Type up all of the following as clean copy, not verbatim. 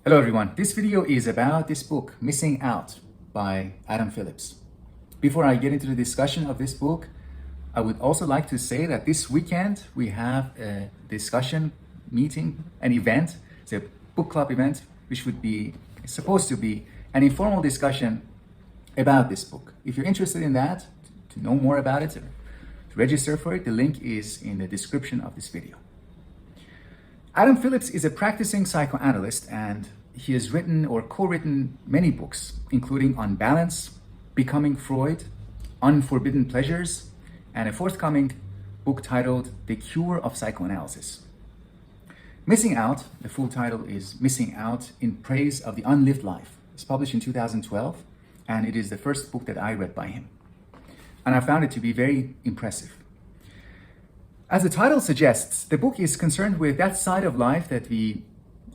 Hello everyone, this video is about this book, Missing Out by Adam Phillips. Before I get into the discussion of this book, I would also like to say that this weekend we have a discussion meeting, an event. It's a book club event, which would be supposed to be an informal discussion about this book. If you're interested in that, to know more about it, to register for it, the link is in the description of this video. Adam Phillips is a practicing psychoanalyst, and he has written or co-written many books, including On Balance, Becoming Freud, Unforbidden Pleasures, and a forthcoming book titled The Cure of Psychoanalysis. Missing Out, the full title is Missing Out in Praise of the Unlived Life. It's published in 2012, and it is the first book that I read by him. And I found it to be very impressive. As the title suggests, the book is concerned with that side of life that we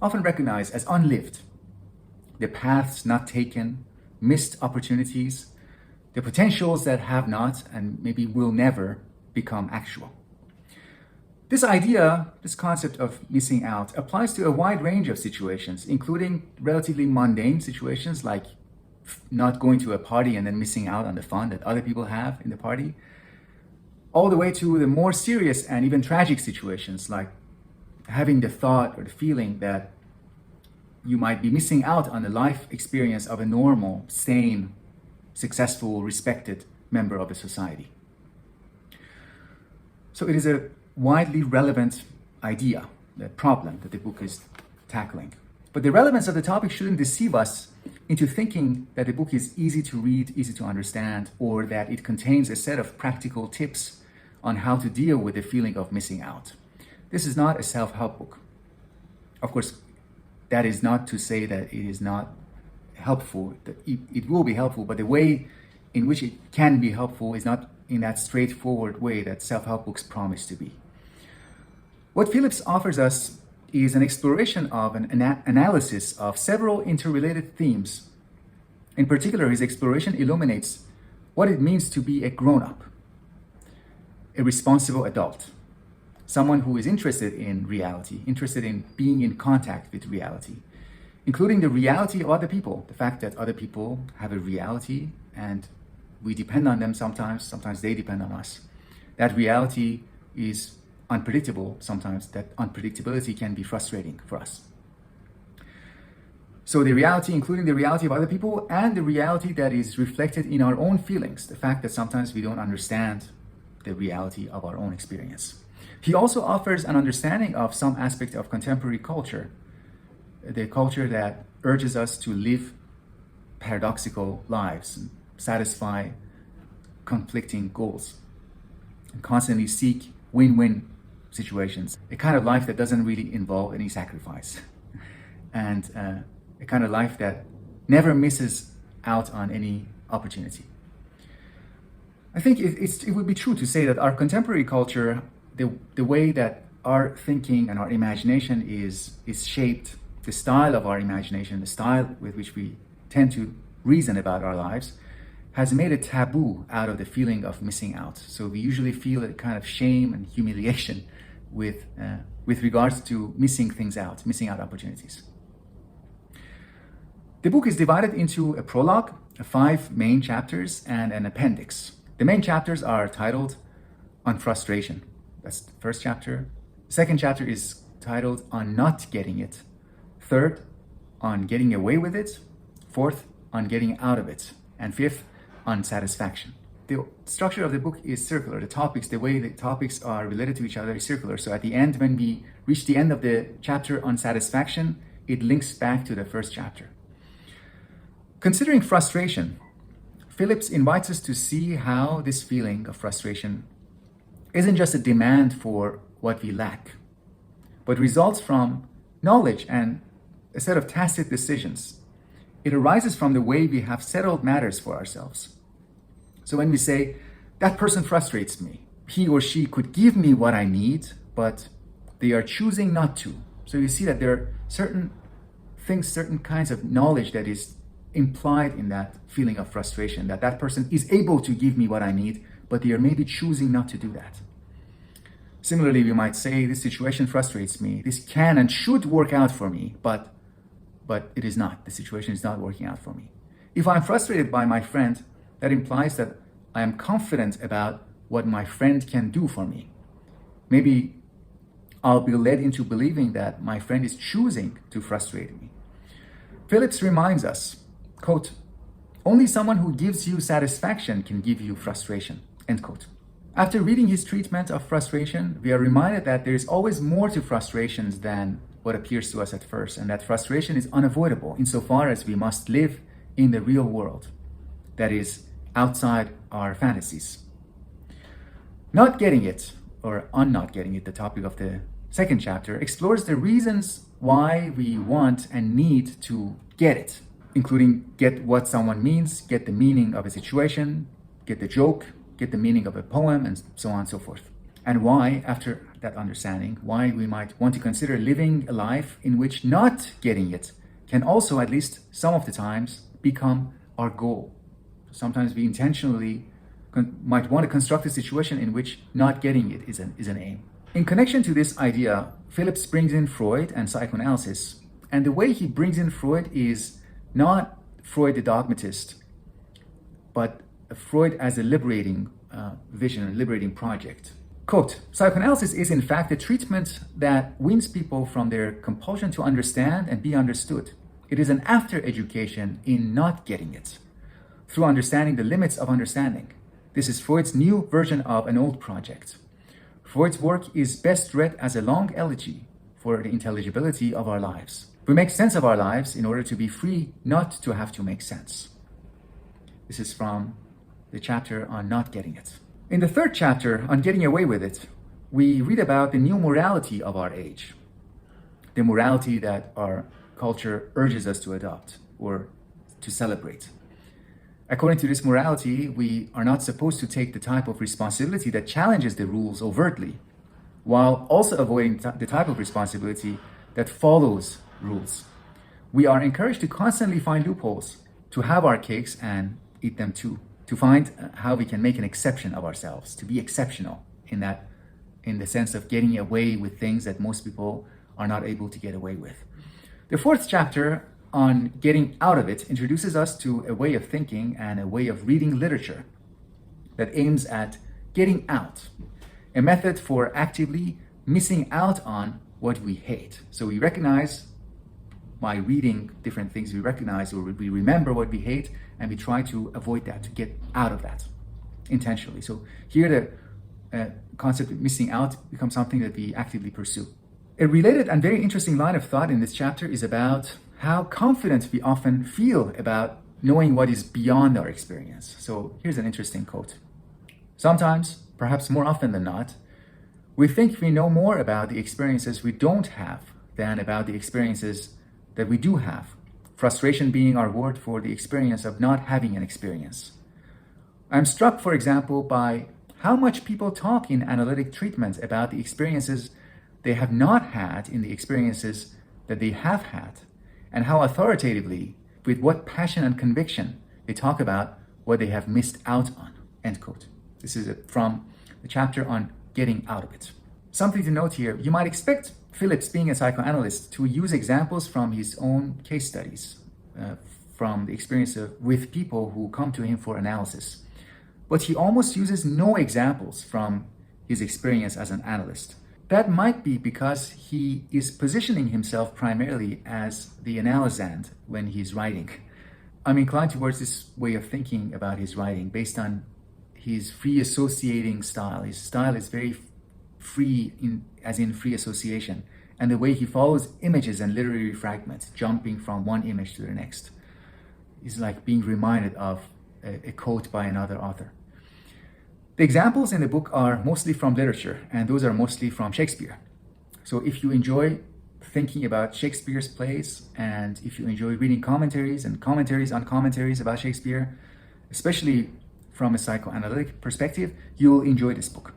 often recognize as unlived. The paths not taken, missed opportunities, the potentials that have not and maybe will never become actual. This idea, this concept of missing out, applies to a wide range of situations, including relatively mundane situations like not going to a party and then missing out on the fun that other people have in the party, all the way to the more serious and even tragic situations like having the thought or the feeling that you might be missing out on the life experience of a normal, sane, successful, respected member of a society. So it is a widely relevant idea, the problem that the book is tackling. But the relevance of the topic shouldn't deceive us into thinking that the book is easy to read, easy to understand, or that it contains a set of practical tips on how to deal with the feeling of missing out. This is not a self-help book. Of course, that is not to say that it is not helpful. It will be helpful, but the way in which it can be helpful is not in that straightforward way that self-help books promise to be. What Phillips offers us is an exploration of an analysis of several interrelated themes. In particular, his exploration illuminates what it means to be a grown-up, a responsible adult, someone who is interested in reality, interested in being in contact with reality, including the reality of other people, the fact that other people have a reality and we depend on them sometimes they depend on us. That reality is unpredictable sometimes, that unpredictability can be frustrating for us. So the reality, including the reality of other people and the reality that is reflected in our own feelings, the fact that sometimes we don't understand the reality of our own experience. He also offers an understanding of some aspect of contemporary culture, the culture that urges us to live paradoxical lives and satisfy conflicting goals and constantly seek win-win situations, a kind of life that doesn't really involve any sacrifice and a kind of life that never misses out on any opportunity. I think it would be true to say that our contemporary culture, the way that our thinking and our imagination is shaped, the style of our imagination, the style with which we tend to reason about our lives, has made a taboo out of the feeling of missing out. So we usually feel a kind of shame and humiliation with regards to missing things out, missing out opportunities. The book is divided into a prologue, 5 main chapters, and an appendix. The main chapters are titled On Frustration. That's the first chapter. The second chapter is titled On Not Getting It. Third, On Getting Away with It. Fourth, On Getting Out of It. And fifth, On Satisfaction. The structure of the book is circular. The way the topics are related to each other is circular. So at the end, when we reach the end of the chapter on satisfaction, it links back to the first chapter. Considering frustration, Phillips invites us to see how this feeling of frustration isn't just a demand for what we lack, but results from knowledge and a set of tacit decisions. It arises from the way we have settled matters for ourselves. So when we say, that person frustrates me, he or she could give me what I need, but they are choosing not to. So you see that there are certain things, certain kinds of knowledge that is implied in that feeling of frustration, that person is able to give me what I need, but they are maybe choosing not to do that. Similarly, we might say, this situation frustrates me. This can and should work out for me, but but it is not. The situation is not working out for me. If I'm frustrated by my friend, that implies that I am confident about what my friend can do for me. Maybe I'll be led into believing that my friend is choosing to frustrate me. Phillips reminds us, quote, "Only someone who gives you satisfaction can give you frustration," end quote. After reading his treatment of frustration, we are reminded that there is always more to frustrations than what appears to us at first, and that frustration is unavoidable insofar as we must live in the real world, that is, outside our fantasies. Not getting it, or not getting it, the topic of the second chapter, explores the reasons why we want and need to get it, including get what someone means, get the meaning of a situation, get the joke, get the meaning of a poem, and so on and so forth. And why, after that understanding, why we might want to consider living a life in which not getting it can also, at least some of the times, become our goal. Sometimes we intentionally might want to construct a situation in which not getting it is an aim. In connection to this idea, Phillips brings in Freud and psychoanalysis. And the way he brings in Freud is not Freud the dogmatist, but Freud as a liberating vision, a liberating project. Quote, "Psychoanalysis is in fact a treatment that weans people from their compulsion to understand and be understood. It is an after-education in not getting it, through understanding the limits of understanding. This is Freud's new version of an old project. Freud's work is best read as a long elegy for the intelligibility of our lives. We make sense of our lives in order to be free not to have to make sense." This is from the chapter on not getting it. In the third chapter on getting away with it, we read about the new morality of our age, the morality that our culture urges us to adopt or to celebrate. According to this morality, we are not supposed to take the type of responsibility that challenges the rules overtly, while also avoiding the type of responsibility that follows rules. We are encouraged to constantly find loopholes, to have our cakes and eat them too, to find how we can make an exception of ourselves, to be exceptional in the sense of getting away with things that most people are not able to get away with. The fourth chapter on getting out of it introduces us to a way of thinking and a way of reading literature that aims at getting out, a method for actively missing out on what we hate. So we recognize, by reading different things, we recognize or we remember what we hate, and we try to avoid that, to get out of that intentionally. So here the concept of missing out becomes something that we actively pursue. A related and very interesting line of thought in this chapter is about how confident we often feel about knowing what is beyond our experience. So here's an interesting quote. "Sometimes, perhaps more often than not, we think we know more about the experiences we don't have than about the experiences that we do have. Frustration being our word for the experience of not having an experience. I'm struck, for example, by how much people talk in analytic treatment about the experiences they have not had in the experiences that they have had, and how authoritatively, with what passion and conviction, they talk about what they have missed out on," end quote. This is from the chapter on getting out of it. Something to note here, you might expect Phillips, being a psychoanalyst, to use examples from his own case studies, from the experience with people who come to him for analysis. But he almost uses no examples from his experience as an analyst. That might be because he is positioning himself primarily as the analysand when he's writing. I'm inclined towards this way of thinking about his writing based on his free associating style. His style is very free, as in free association, and the way he follows images and literary fragments, jumping from one image to the next, is like being reminded of a quote by another author. The examples in the book are mostly from literature, and those are mostly from Shakespeare. So if you enjoy thinking about Shakespeare's plays, and if you enjoy reading commentaries and commentaries on commentaries about Shakespeare, especially from a psychoanalytic perspective, you'll enjoy this book.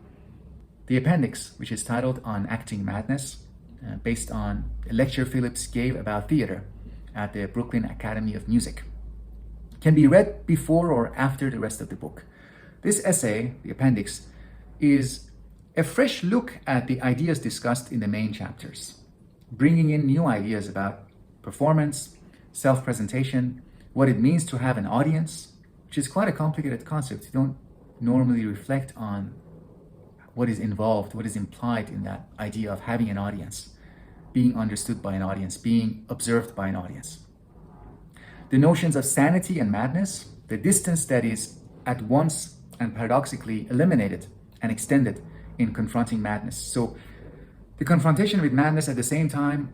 The appendix, which is titled On Acting Madness, based on a lecture Phillips gave about theater at the Brooklyn Academy of Music, can be read before or after the rest of the book. This essay, the appendix, is a fresh look at the ideas discussed in the main chapters, bringing in new ideas about performance, self-presentation, what it means to have an audience, which is quite a complicated concept. You don't normally reflect on what is involved, what is implied in that idea of having an audience, being understood by an audience, being observed by an audience. The notions of sanity and madness, the distance that is at once and paradoxically eliminated and extended in confronting madness. So the confrontation with madness at the same time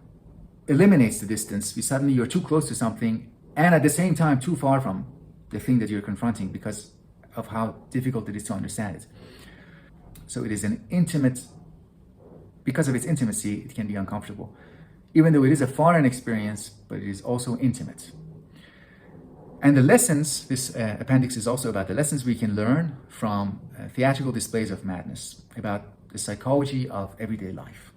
eliminates the distance. Suddenly you're too close to something and at the same time too far from the thing that you're confronting because of how difficult it is to understand it. So it is an intimate, because of its intimacy, it can be uncomfortable. Even though it is a foreign experience, but it is also intimate. And the lessons, this appendix is also about the lessons we can learn from theatrical displays of madness, about the psychology of everyday life.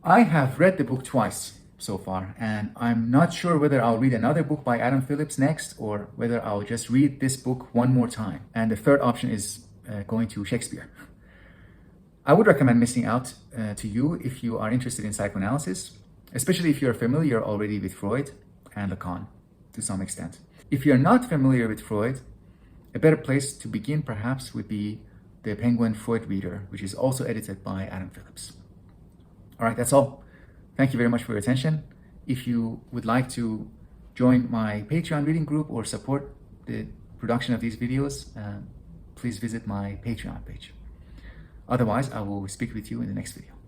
I have read the book twice so far, and I'm not sure whether I'll read another book by Adam Phillips next or whether I'll just read this book one more time. And the third option is going to Shakespeare. I would recommend Missing Out to you if you are interested in psychoanalysis, especially if you're familiar already with Freud and Lacan to some extent. If you're not familiar with Freud, a better place to begin perhaps would be the Penguin Freud Reader, which is also edited by Adam Phillips. All right, that's all. Thank you very much for your attention. If you would like to join my Patreon reading group or support the production of these videos, please visit my Patreon page. Otherwise, I will speak with you in the next video.